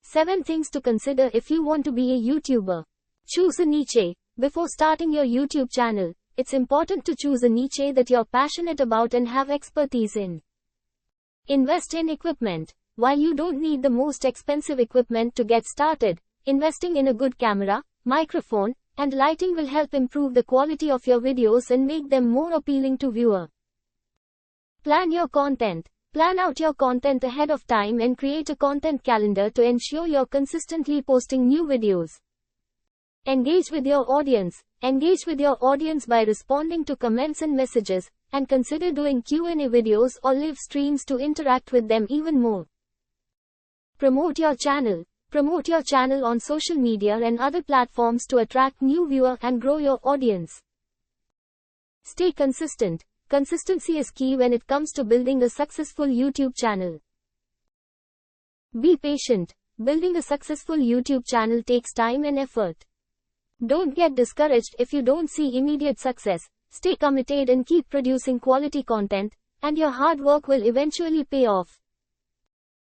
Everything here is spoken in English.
7 things to consider if you want to be a YouTuber. Choose a niche. Before starting your YouTube channel, it's important to choose a niche that you're passionate about and have expertise in. Invest in equipment. While you don't need the most expensive equipment to get started, investing in a good camera, microphone, and lighting will help improve the quality of your videos and make them more appealing to viewers. Plan your content. Plan out your content ahead of time and create a content calendar to ensure you're consistently posting new videos. Engage with your audience. Engage with your audience by responding to comments and messages, and consider doing Q&A videos or live streams to interact with them even more. Promote your channel. Promote your channel on social media and other platforms to attract new viewers and grow your audience. Stay consistent. Consistency is key when it comes to building a successful YouTube channel. Be patient. Building a successful YouTube channel takes time and effort. Don't get discouraged if you don't see immediate success. Stay committed and keep producing quality content, and your hard work will eventually pay off.